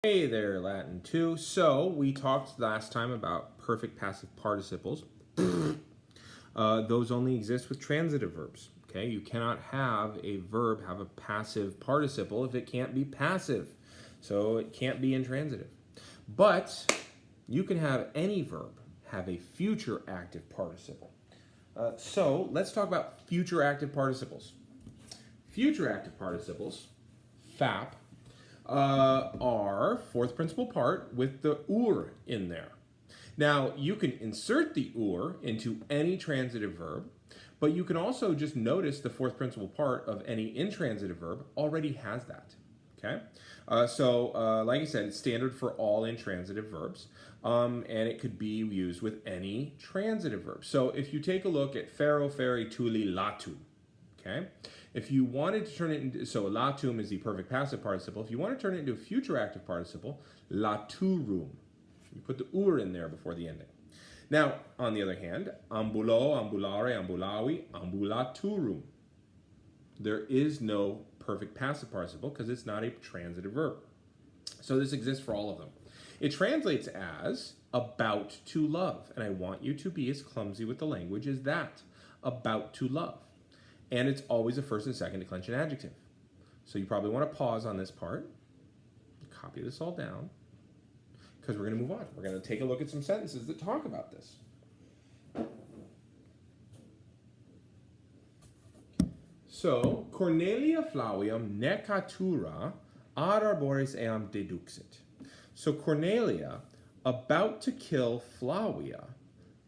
Hey there, Latin 2. So, we talked last time about perfect passive participles. Those only exist with transitive verbs. Okay, you cannot have a verb have a passive participle if it can't be passive. So, it can't be intransitive. But you can have any verb have a future active participle. So, let's talk about future active participles. Future active participles, FAP, are fourth principal part with the ur in there. Now, you can insert the ur into any transitive verb, but you can also just notice the fourth principal part of any intransitive verb already has that. Okay? Like I said, it's standard for all intransitive verbs, and it could be used with any transitive verb. So if you take a look at fero, feri, tuli, latu, okay? If you wanted to turn it into, so latum is the perfect passive participle. If you want to turn it into a future active participle, laturum. You put the ur in there before the ending. Now, on the other hand, ambulo, ambulare, ambulavi, ambulaturum. There is no perfect passive participle because it's not a transitive verb. So this exists for all of them. It translates as about to love. And I want you to be as clumsy with the language as that. About to love. And it's always a first and second declension adjective. So you probably want to pause on this part, copy this all down, because we're going to move on. We're going to take a look at some sentences that talk about this. So, Cornelia Flaviam necatura ad arboris eam deduxit. So Cornelia, about to kill Flavia,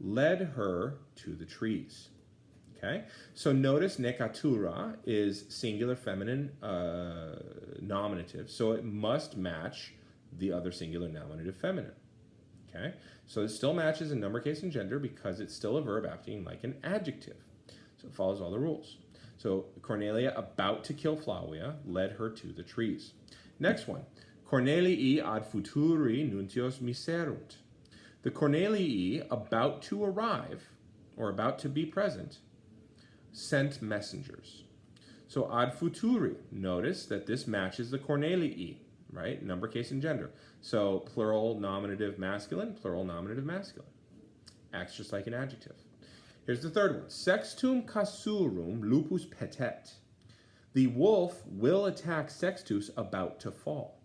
led her to the trees. Okay, so notice necatura is singular feminine nominative, so it must match the other singular nominative feminine. Okay, so it still matches in number, case, and gender because it's still a verb acting like an adjective. So it follows all the rules. So Cornelia, about to kill Flavia, led her to the trees. Next one, Cornelii ad futuri nuntios miserunt. The Cornelii, about to arrive, or about to be present, sent messengers. So ad futuri, notice that this matches the Cornelii, right? Number, case, and gender. So plural nominative masculine, plural nominative masculine. Acts just like an adjective. Here's the third one. Sextum casurum lupus petet. The wolf will attack Sextus about to fall.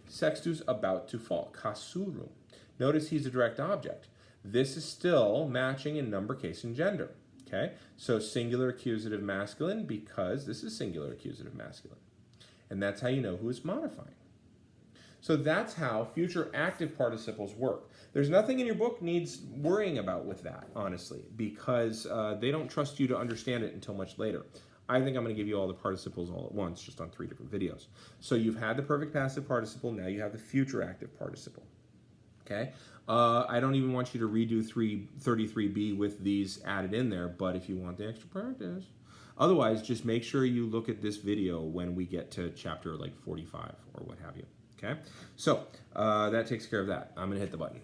Sextus about to fall. Casurum. Notice he's a direct object. This is still matching in number, case, and gender. Okay, so singular accusative masculine because this is singular accusative masculine. And that's how you know who is modifying. So that's how future active participles work. There's nothing in your book needs worrying about with that, honestly, because they don't trust you to understand it until much later. I think I'm going to give you all the participles all at once, just on 3 different videos. So you've had the perfect passive participle, now you have the future active participle. Okay, I don't even want you to redo 33B with these added in there, but if you want the extra practice. Otherwise, just make sure you look at this video when we get to chapter like 45 or what have you. Okay, so that takes care of that. I'm going to hit the button.